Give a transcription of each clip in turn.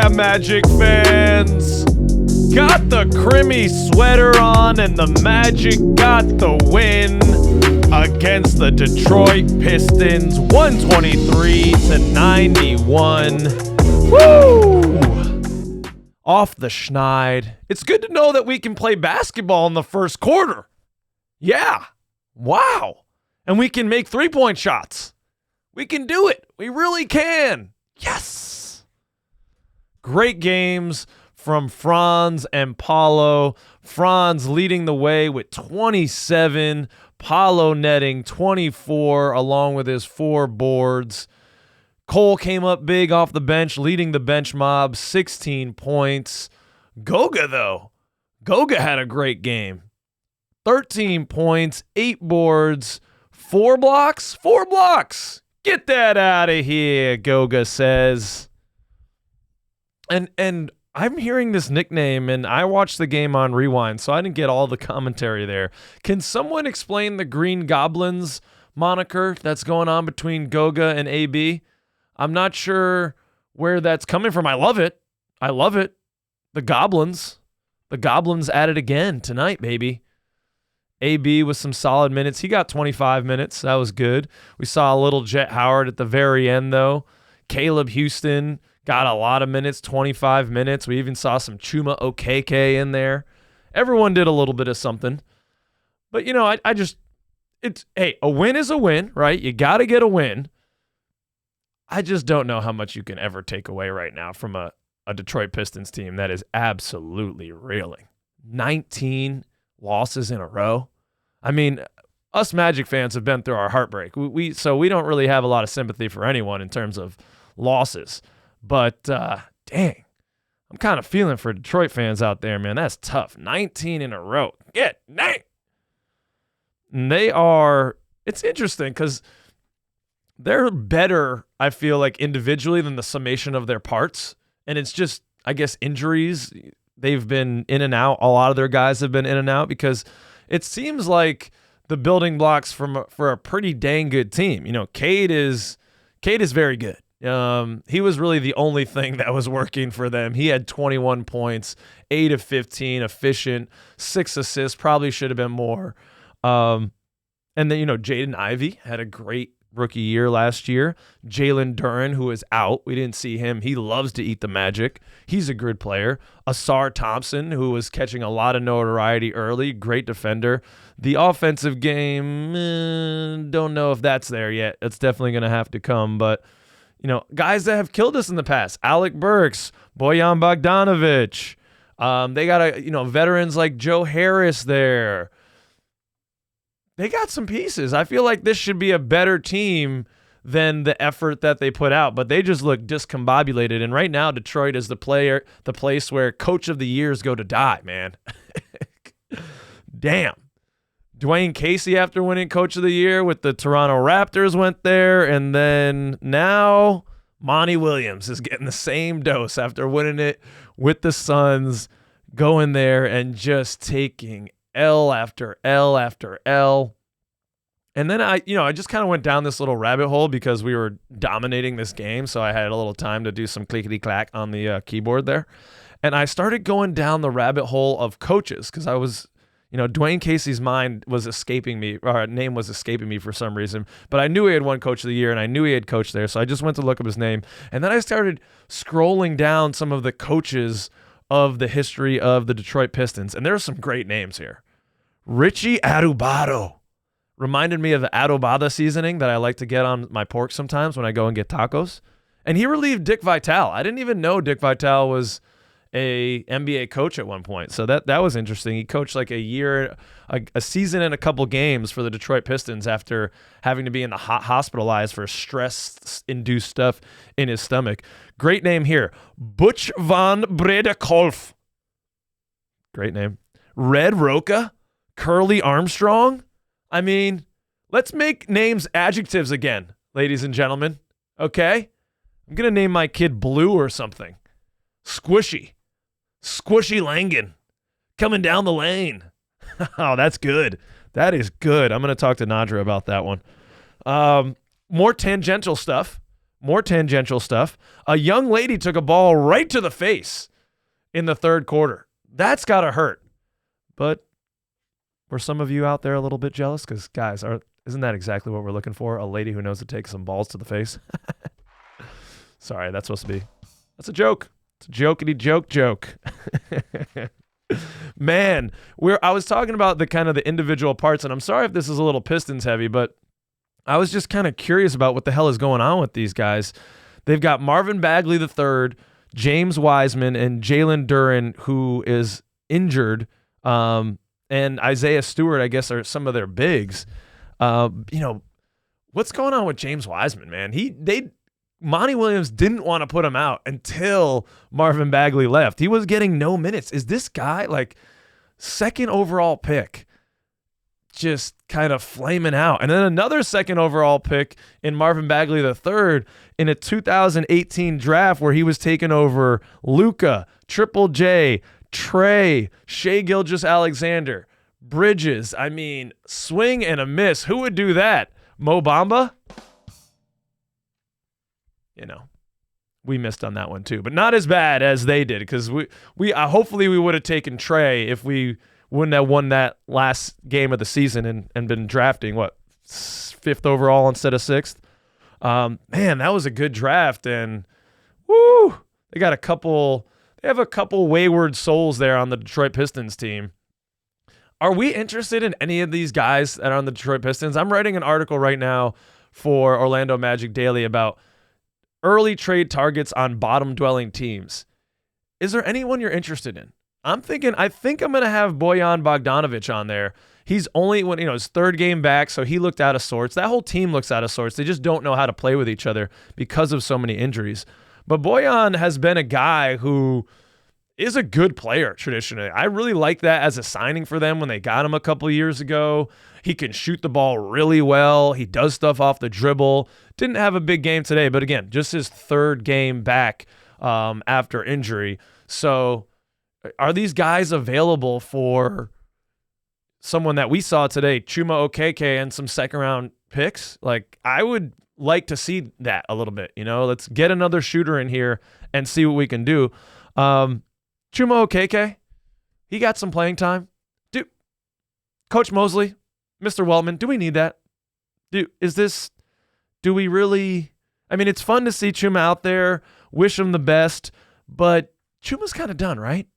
Yeah, Magic fans. Got the Crimmy sweater on, and the Magic got the win against the Detroit Pistons, 123-91. Woo! Off the schneid. It's good to know that we can play basketball in the first quarter. Yeah. Wow. And we can make three-point shots. We can do it. We really can. Yes. Great games from Franz and Paolo. Franz leading the way with 27. Paolo netting 24 along with his 4 boards. Cole came up big off the bench, leading the bench mob, 16 points. Goga, though. Goga had a great game. 13 points, 8 boards, 4 blocks. 4 blocks. Get that out of here, Goga says. And I'm hearing this nickname, and I watched the game on Rewind, so I didn't get all the commentary there. Can someone explain the Green Goblins moniker that's going on between Goga and AB? I'm not sure where that's coming from. I love it. I love it. The Goblins. The Goblins at it again tonight, baby. AB with some solid minutes. He got 25 minutes. That was good. We saw a little Jet Howard at the very end, though. Caleb Houston got a lot of minutes, 25 minutes. We even saw some Chuma Okeke in there. Everyone did a little bit of something. But, you know, hey, a win is a win, right? You got to get a win. I just don't know how much you can ever take away right now from a Detroit Pistons team that is absolutely reeling. 19 losses in a row. I mean, us Magic fans have been through our heartbreak. So we don't really have a lot of sympathy for anyone in terms of losses. But, dang, I'm kind of feeling for Detroit fans out there, man. That's tough. 19 in a row. Get 9. And it's interesting because they're better, I feel like, individually than the summation of their parts. And it's just, I guess, injuries. They've been in and out. A lot of their guys have been in and out because it seems like the building blocks for a pretty dang good team. You know, Cade is very good. He was really the only thing that was working for them. He had 21 points, 8 of 15, efficient, 6 assists, probably should have been more. And then, you know, Jaden Ivey had a great rookie year last year. Jalen Duren, who is out. We didn't see him. He loves to eat the Magic. He's a good player. Asar Thompson, who was catching a lot of notoriety early. Great defender. The offensive game, don't know if that's there yet. It's definitely going to have to come. But, you know, guys that have killed us in the past. Alec Burks, Bojan Bogdanovic. They got, veterans like Joe Harris there. They got some pieces. I feel like this should be a better team than the effort that they put out, but they just look discombobulated. And right now, Detroit is the place where coach of the years go to die, man. Damn. Dwayne Casey, after winning coach of the year with the Toronto Raptors, went there. And then now Monty Williams is getting the same dose after winning it with the Suns, going there and just taking L after L after L. And then I just kind of went down this little rabbit hole because we were dominating this game, so I had a little time to do some clickety-clack on the keyboard there. And I started going down the rabbit hole of coaches because I was, Dwayne Casey's name was escaping me for some reason. But I knew he had won Coach of the Year, and I knew he had coached there, so I just went to look up his name. And then I started scrolling down some of the coaches of the history of the Detroit Pistons, and there are some great names here. Richie Adubato reminded me of the adobada seasoning that I like to get on my pork sometimes when I go and get tacos. And he relieved Dick Vitale. I didn't even know Dick Vitale was a NBA coach at one point, so that was interesting. He coached like a season and a couple games for the Detroit Pistons after having to be in the hospitalized for stress-induced stuff in his stomach. Great name here. Butch van Breda Kolf. Great name. Red Roca. Curly Armstrong. I mean, let's make names adjectives again, ladies and gentlemen. Okay? I'm going to name my kid Blue or something. Squishy. Squishy Langan. Coming down the lane. Oh, that's good. That is good. I'm going to talk to Nadra about that one. More tangential stuff. more tangential stuff. A young lady took a ball right to the face in the third quarter. That's got to hurt. But were some of you out there a little bit jealous? Because, guys, isn't that exactly what we're looking for? A lady who knows to take some balls to the face? Sorry, that's supposed to be. That's a joke. It's a jokety joke. Man, I was talking about the kind of the individual parts, and I'm sorry if this is a little Pistons heavy, but I was just kind of curious about what the hell is going on with these guys. They've got Marvin Bagley III, James Wiseman, and Jalen Duren, who is injured, and Isaiah Stewart, I guess, are some of their bigs. What's going on with James Wiseman, man? Monty Williams didn't want to put him out until Marvin Bagley left. He was getting no minutes. Is this guy, like, second overall pick, just kind of flaming out? And then another second overall pick in Marvin Bagley III in a 2018 draft where he was taking over Luka, Triple J, Trey, Shai Gilgeous-Alexander, Bridges. I mean, swing and a miss. Who would do that? Mo Bamba? We missed on that one too, but not as bad as they did, because we hopefully we would have taken Trey if we wouldn't have won that last game of the season and been drafting, 5th overall instead of 6th. Man, that was a good draft, and woo, they have a couple wayward souls there on the Detroit Pistons team. Are we interested in any of these guys that are on the Detroit Pistons? I'm writing an article right now for Orlando Magic Daily about early trade targets on bottom-dwelling teams. Is there anyone you're interested in? I think I'm going to have Bojan Bogdanovic on there. He's only his third game back, so he looked out of sorts. That whole team looks out of sorts. They just don't know how to play with each other because of so many injuries. But Bojan has been a guy who is a good player traditionally. I really like that as a signing for them when they got him a couple years ago. He can shoot the ball really well. He does stuff off the dribble. Didn't have a big game today, but again, just his third game back after injury. So are these guys available for someone that we saw today, Chuma Okeke, and some second-round picks? Like, I would like to see that a little bit. Let's get another shooter in here and see what we can do. Chuma Okeke, he got some playing time. Dude, Coach Mosley, Mr. Weltman, do we need that? Do we really? I mean, it's fun to see Chuma out there, wish him the best, but Chuma's kind of done, right?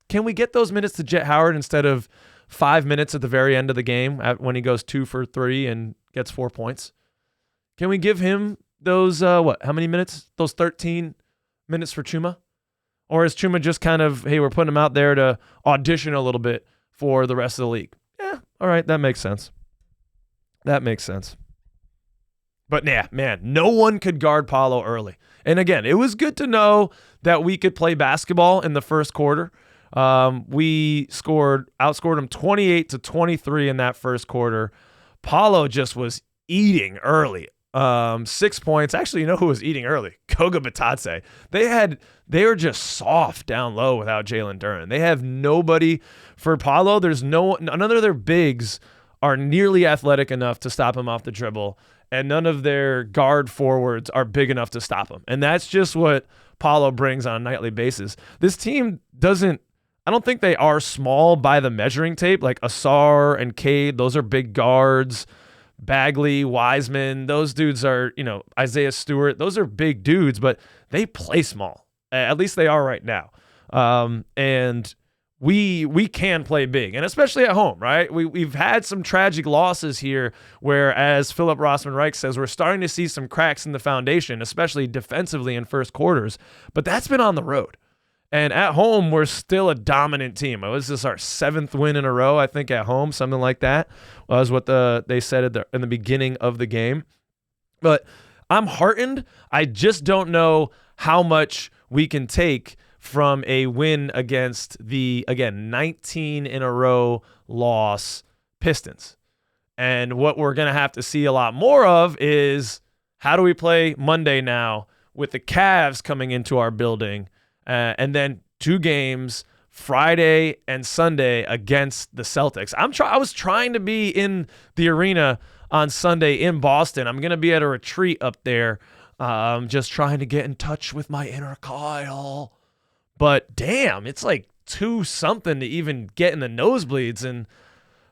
Can we get those minutes to Jet Howard instead of 5 minutes at the very end of the game when he goes 2 for 3 and gets 4 points? Can we give him those, how many minutes? Those 13 minutes for Chuma? Or is Chuma just kind of, hey, we're putting him out there to audition a little bit for the rest of the league? Yeah, all right, that makes sense. But yeah, man, no one could guard Paolo early. And again, it was good to know that we could play basketball in the first quarter. We outscored him 28-23 in that first quarter. Paolo just was eating early. 6 points. Actually, you know who was eating early? Goga Bitadze. They were just soft down low without Jalen Duren. They have nobody for Paolo. There's none of their bigs are nearly athletic enough to stop him off the dribble, and none of their guard forwards are big enough to stop him. And that's just what Paolo brings on a nightly basis. This team I don't think they are small by the measuring tape. Like Asar and Cade, those are big guards. Bagley, Wiseman, those dudes are, Isaiah Stewart, those are big dudes, but they play small. At least they are right now. And we can play big, and especially at home, right? We've had some tragic losses here where, as Philip Rossman-Reich says, we're starting to see some cracks in the foundation, especially defensively in first quarters, but that's been on the road. And at home, we're still a dominant team. It was just our 7th win in a row, I think, at home, something like that was what they said in the beginning of the game. But I'm heartened. I just don't know how much we can take from a win against the, again, 19 in a row loss Pistons. And what we're going to have to see a lot more of is how do we play Monday now with the Cavs coming into our building, and then 2 games Friday and Sunday against the Celtics. I was trying to be in the arena on Sunday in Boston. I'm going to be at a retreat up there Just trying to get in touch with my inner Kyle. But damn, it's like 2 something to even get in the nosebleeds. And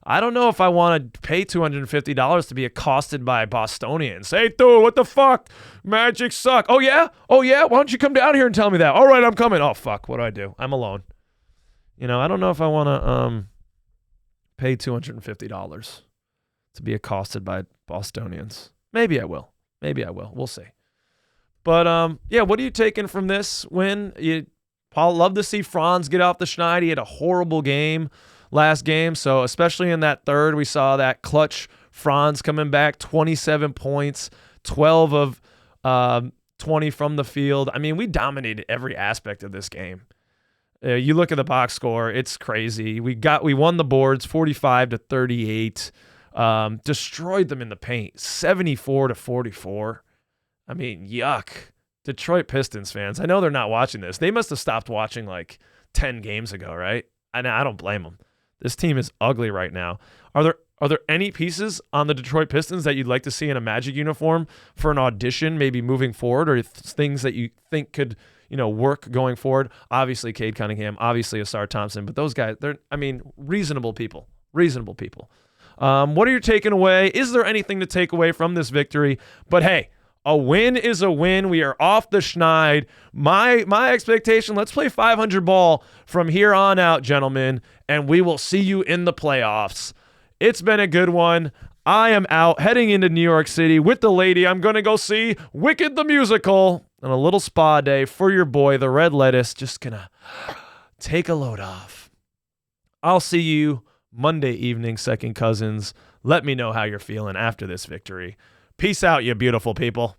I don't know if I want to pay $250 to be accosted by Bostonians. Hey, dude, what the fuck? Magic suck. Oh, yeah? Oh, yeah? Why don't you come down here and tell me that? All right, I'm coming. Oh, fuck. What do I do? I'm alone. You know, I don't know if I want to pay $250 to be accosted by Bostonians. Maybe I will. We'll see. But, yeah, what are you taking from this win? Paul, love to see Franz get off the schneid. He had a horrible game last game. So especially in that third, we saw that clutch Franz coming back, 27 points, 12 of 20 from the field. I mean, we dominated every aspect of this game. You look at the box score, it's crazy. We won the boards 45-38, destroyed them in the paint 74-44. I mean, yuck. Detroit Pistons fans, I know they're not watching this. They must have stopped watching like 10 games ago, right? And I don't blame them. This team is ugly right now. Are there any pieces on the Detroit Pistons that you'd like to see in a Magic uniform for an audition, maybe moving forward, or things that you think could, work going forward? Obviously, Cade Cunningham, obviously Asar Thompson, but those guys, reasonable people. Reasonable people. What are you taking away? Is there anything to take away from this victory? But hey, a win is a win. We are off the schneid. My expectation, let's play 500 ball from here on out, gentlemen, and we will see you in the playoffs. It's been a good one. I am out heading into New York City with the lady. I'm going to go see Wicked the Musical and a little spa day for your boy, the Red Lettuce. Just going to take a load off. I'll see you Monday evening, second cousins. Let me know how you're feeling after this victory. Peace out, you beautiful people.